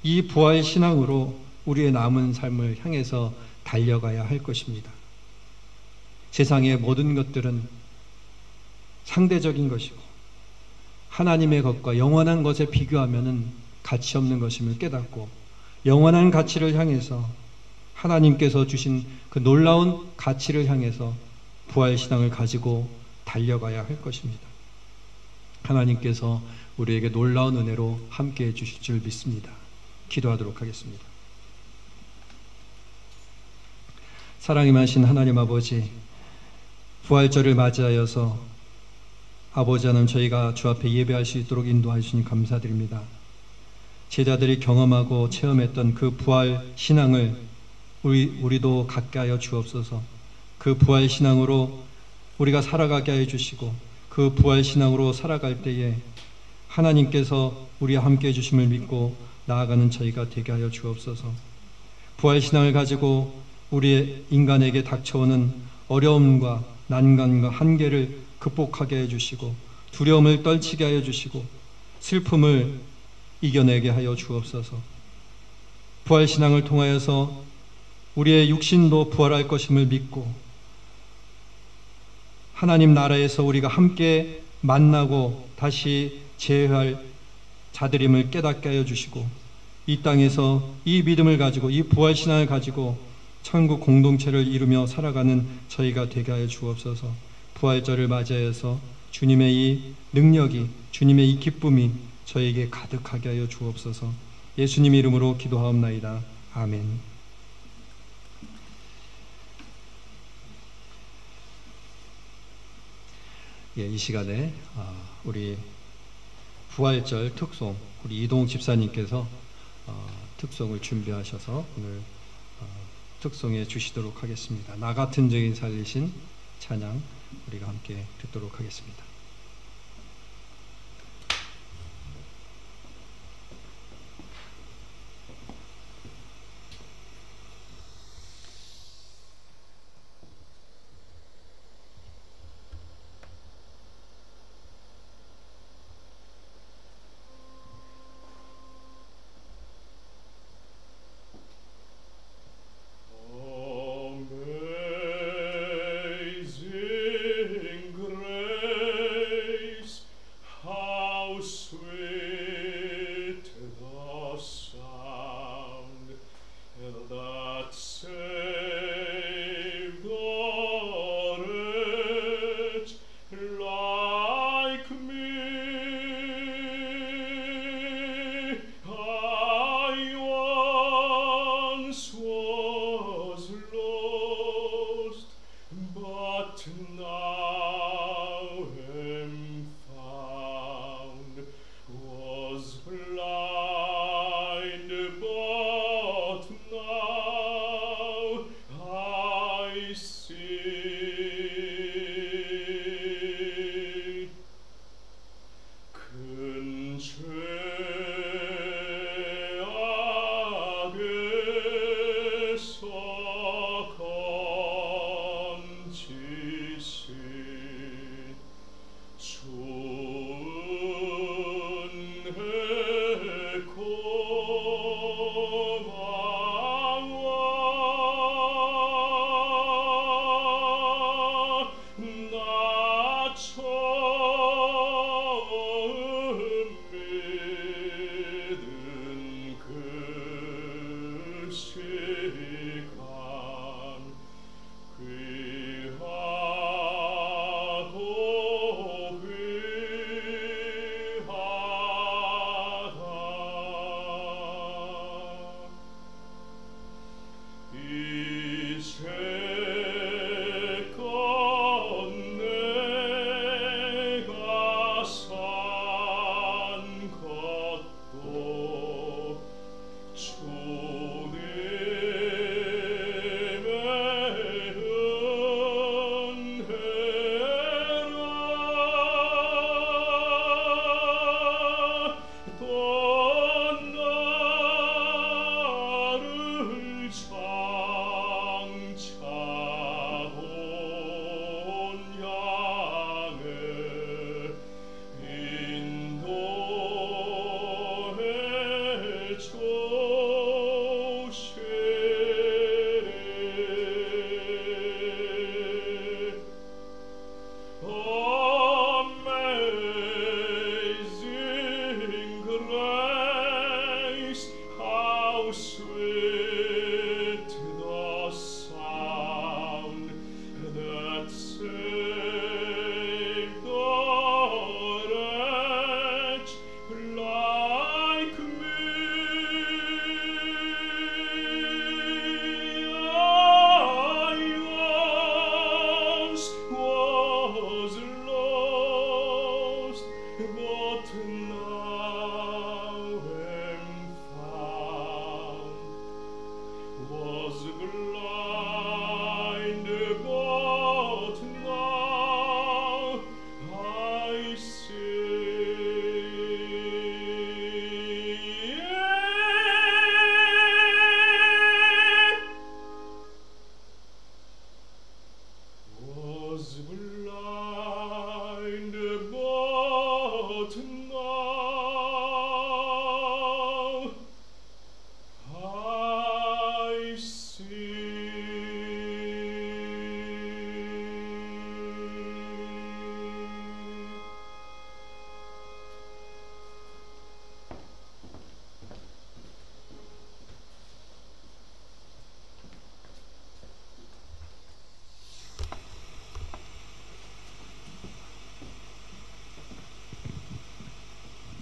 이 부활신앙으로 우리의 남은 삶을 향해서 달려가야 할 것입니다. 세상의 모든 것들은 상대적인 것이고 하나님의 것과 영원한 것에 비교하면 가치 없는 것임을 깨닫고 영원한 가치를 향해서 하나님께서 주신 그 놀라운 가치를 향해서 부활신앙을 가지고 달려가야 할 것입니다. 하나님께서 우리에게 놀라운 은혜로 함께해 주실 줄 믿습니다. 기도하도록 하겠습니다. 사랑이 많으신 하나님 아버지, 부활절을 맞이하여서 아버지 하나님 저희가 주 앞에 예배할 수 있도록 인도하여 주시니 감사드립니다. 제자들이 경험하고 체험했던 그 부활 신앙을 우리도 갖게 하여 주옵소서. 그 부활 신앙으로 우리가 살아가게 하여 주시고 그 부활 신앙으로 살아갈 때에 하나님께서 우리와 함께 해주심을 믿고 나아가는 저희가 되게 하여 주옵소서. 부활 신앙을 가지고 우리의 인간에게 닥쳐오는 어려움과 난관과 한계를 극복하게 해주시고 두려움을 떨치게 하여 주시고 슬픔을 이겨내게 하여 주옵소서. 부활 신앙을 통하여서 우리의 육신도 부활할 것임을 믿고 하나님 나라에서 우리가 함께 만나고 다시 재회할 자들임을 깨닫게 하여 주시고 이 땅에서 이 믿음을 가지고 이 부활 신앙을 가지고 천국 공동체를 이루며 살아가는 저희가 되게 하여 주옵소서. 부활절을 맞이해서 주님의 이 능력이, 주님의 이 기쁨이 저에게 가득하게 하여 주옵소서. 예수님 이름으로 기도하옵나이다. 아멘. 이 시간에 우리 부활절 특송, 우리 이동욱 집사님께서 특송을 준비하셔서 오늘 특송해 주시도록 하겠습니다. 나 같은 죄인 살리신 찬양 우리가 함께 듣도록 하겠습니다. Now am found was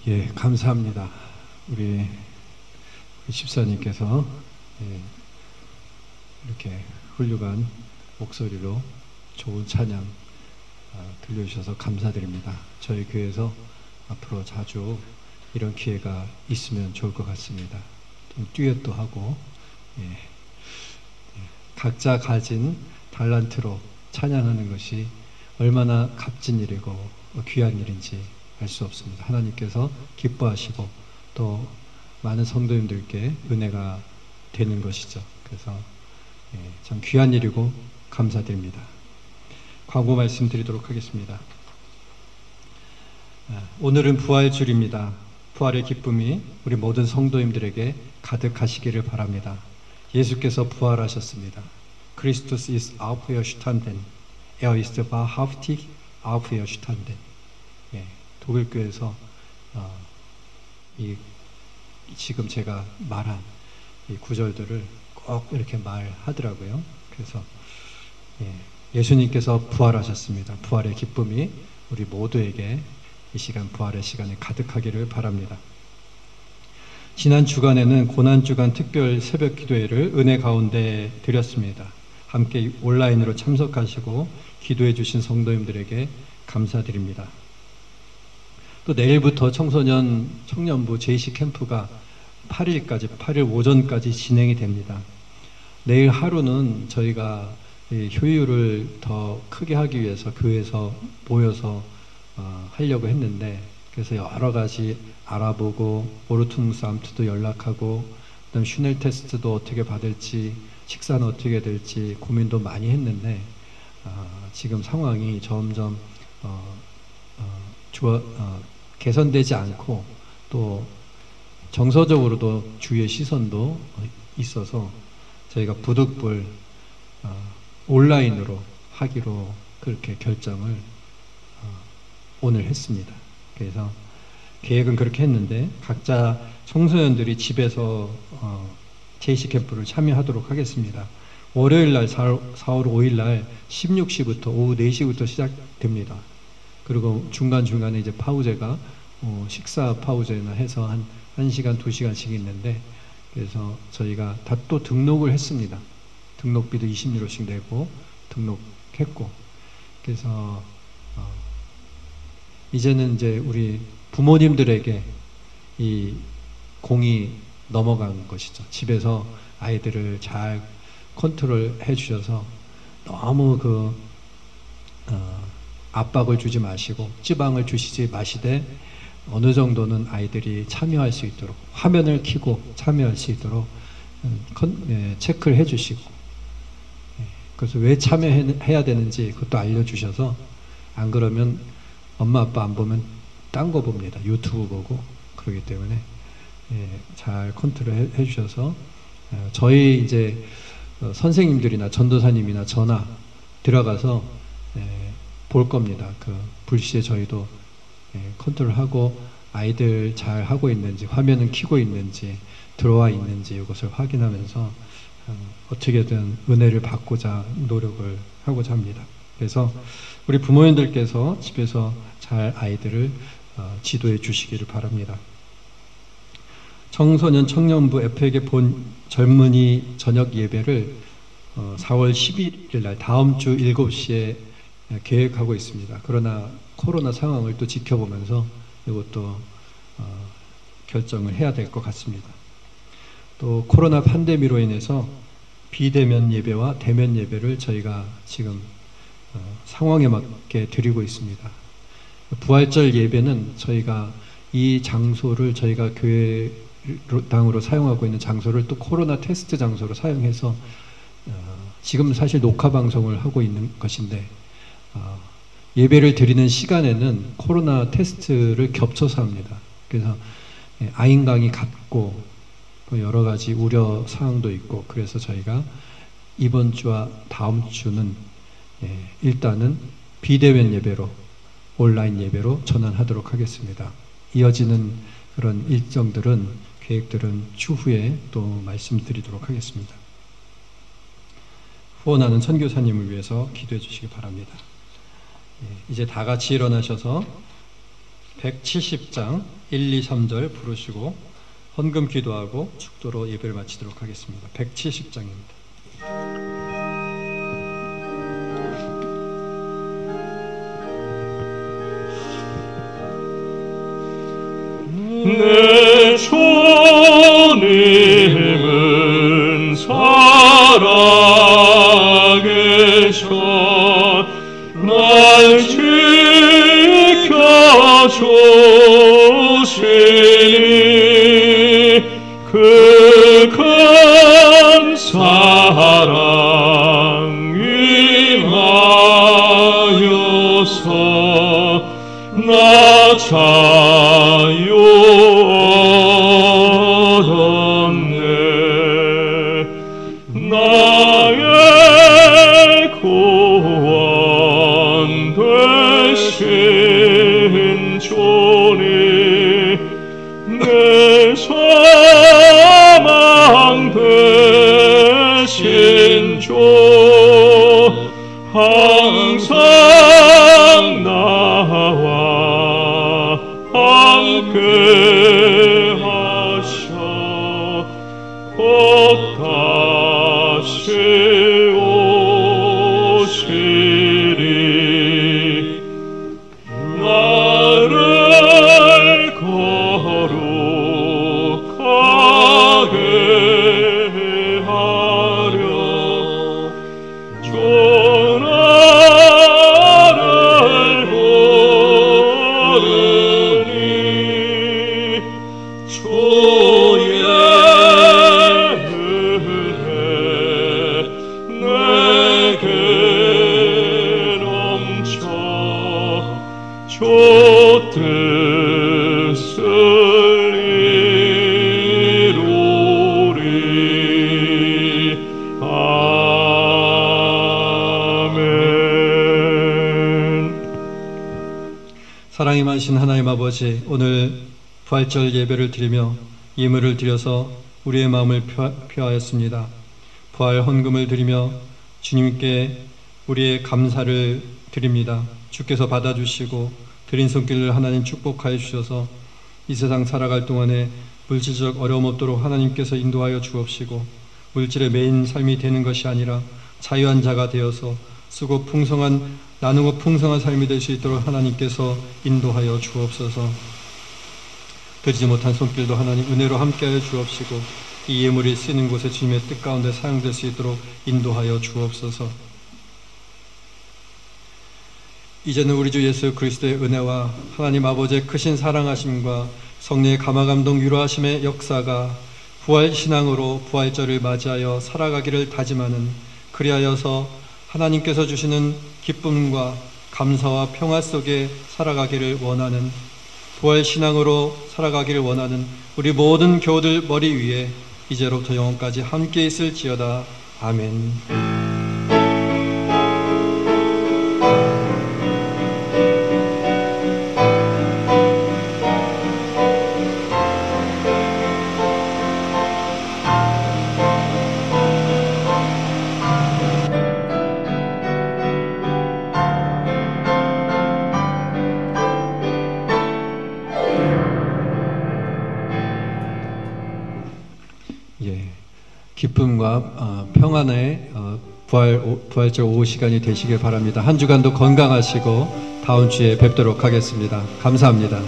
예, 감사합니다. 우리 집사님께서 이렇게 훌륭한 목소리로 좋은 찬양 들려주셔서 감사드립니다. 저희 교회에서 앞으로 자주 이런 기회가 있으면 좋을 것 같습니다. 좀 듀엣도 하고 각자 가진 달란트로 찬양하는 것이 얼마나 값진 일이고 귀한 일인지 알 수 없습니다. 하나님께서 기뻐하시고 또 많은 성도님들께 은혜가 되는 것이죠. 그래서 참 귀한 일이고 감사드립니다. 광고 말씀드리도록 하겠습니다. 오늘은 부활주일입니다. 부활의 기쁨이 우리 모든 성도님들에게 가득하시기를 바랍니다. 예수께서 부활하셨습니다. Christus ist auferstanden. Er ist wahrhaftig auferstanden. 독일교에서 지금 제가 말한 이 구절들을 꼭 이렇게 말하더라고요. 그래서 예수님께서 부활하셨습니다. 부활의 기쁨이 우리 모두에게 이 시간 부활의 시간에 가득하기를 바랍니다. 지난 주간에는 고난주간 특별 새벽 기도회를 은혜 가운데 드렸습니다. 함께 온라인으로 참석하시고 기도해 주신 성도님들에게 감사드립니다. 또 내일부터 청소년 청년부 JC 캠프가 8일 오전까지 진행이 됩니다. 내일 하루는 저희가 효율을 더 크게 하기 위해서 교회에서 모여서 하려고 했는데, 그래서 여러 가지 알아보고 오르퉁삼트도 연락하고 그다음 슈넬 테스트도 어떻게 받을지 식사는 어떻게 될지 고민도 많이 했는데 지금 상황이 점점 개선되지 않고 또 정서적으로도 주위의 시선도 있어서 저희가 부득불 온라인으로 하기로 그렇게 결정을 오늘 했습니다. 그래서 계획은 그렇게 했는데 각자 청소년들이 집에서 JC 캠프를 참여하도록 하겠습니다. 월요일날 4월 5일날 16시부터 오후 4시부터 시작됩니다. 그리고 중간중간에 이제 파우제가 식사 파우제나 해서 한 1시간, 2시간씩 있는데, 그래서 저희가 다 또 등록을 했습니다. 등록비도 20유로씩 내고 등록했고, 그래서 이제는 이제 우리 부모님들에게 이 공이 넘어간 것이죠. 집에서 아이들을 잘 컨트롤 해 주셔서 너무 압박을 주지 마시고 지방을 주시지 마시되 어느 정도는 아이들이 참여할 수 있도록 화면을 켜고 참여할 수 있도록 체크를 해 주시고, 그래서 왜 참여해야 되는지 그것도 알려주셔서, 안 그러면 엄마 아빠 안 보면 딴 거 봅니다. 유튜브 보고 그러기 때문에 잘 컨트롤 해 주셔서 저희 이제 선생님들이나 전도사님이나 저나 들어가서 볼 겁니다. 그 불시에 저희도 컨트롤하고 아이들 잘 하고 있는지, 화면은 켜고 있는지, 들어와 있는지 이것을 확인하면서 어떻게든 은혜를 받고자 노력을 하고자 합니다. 그래서 우리 부모님들께서 집에서 잘 아이들을 지도해 주시기를 바랍니다. 청소년 청년부 F에게 본 젊은이 저녁 예배를 4월 11일 날 다음 주 7시에 계획하고 있습니다. 그러나 코로나 상황을 또 지켜보면서 이것도 결정을 해야 될 것 같습니다. 또 코로나 팬데믹으로 인해서 비대면 예배와 대면 예배를 저희가 지금 상황에 맞게 드리고 있습니다. 부활절 예배는 저희가 이 장소를 저희가 교회당으로 사용하고 있는 장소를 또 코로나 테스트 장소로 사용해서 지금 사실 녹화 방송을 하고 있는 것인데, 예배를 드리는 시간에는 코로나 테스트를 겹쳐서 합니다. 그래서 아인강이 같고 여러 가지 우려 사항도 있고, 그래서 저희가 이번 주와 다음 주는 일단은 비대면 예배로, 온라인 예배로 전환하도록 하겠습니다. 이어지는 그런 일정들은, 계획들은 추후에 또 말씀드리도록 하겠습니다. 후원하는 선교사님을 위해서 기도해 주시기 바랍니다. 이제 다 같이 일어나셔서 170장 1, 2, 3절 부르시고 헌금 기도하고 축도로 예배를 마치도록 하겠습니다. 170장입니다. 내 주님은 살아계셔 날 지켜주시니 그 큰 사랑 임하여서 나 자유 얻었네. 나의 구원 되신 주니 내 소망 되신 주 항상 나와 함께 하셔 곧 다시 오시리. 나를 거룩하게 하려 주 나를 부르니 주의 은혜 내게 넘쳐 주 뜻을 이루리. 아멘. 사랑이 많으신 하나님 아버지, 오늘 부활절 예배를 드리며 예물을 드려서 우리의 마음을 표하였습니다. 부활 헌금을 드리며 주님께 우리의 감사를 드립니다. 주께서 받아주시고 드린 손길을 하나님 축복하여 주셔서 이 세상 살아갈 동안에 물질적 어려움 없도록 하나님께서 인도하여 주옵시고, 물질의 매인 삶이 되는 것이 아니라 자유한 자가 되어서 쓰고 풍성한, 나누고 풍성한 삶이 될 수 있도록 하나님께서 인도하여 주옵소서. 드리지 못한 손길도 하나님 은혜로 함께하여 주옵시고, 이 예물이 쓰이는 곳에 주님의 뜻 가운데 사용될 수 있도록 인도하여 주옵소서. 이제는 우리 주 예수 그리스도의 은혜와 하나님 아버지의 크신 사랑하심과 성령의 감화감동 위로하심의 역사가 부활신앙으로 부활절을 맞이하여 살아가기를 다짐하는, 그리하여서 하나님께서 주시는 기쁨과 감사와 평화 속에 살아가기를 원하는, 부활신앙으로 살아가기를 원하는 우리 모든 교우들 머리 위에 이제로부터 영원까지 함께 있을지어다. 아멘. 기쁨과 평안의 부활절 오후 시간이 되시길 바랍니다. 한 주간도 건강하시고 다음 주에 뵙도록 하겠습니다. 감사합니다.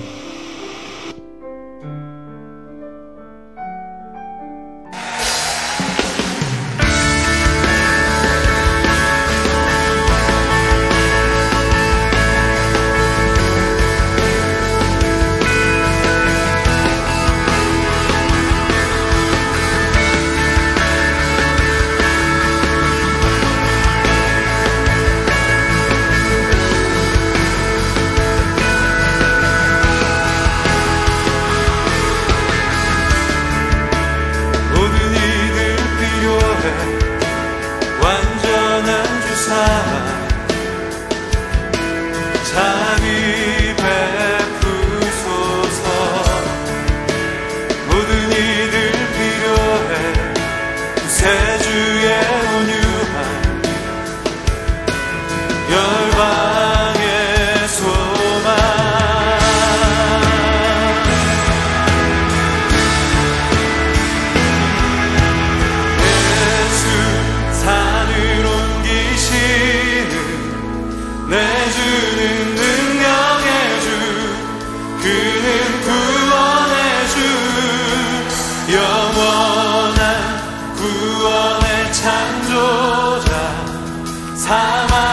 열방의 소망 사망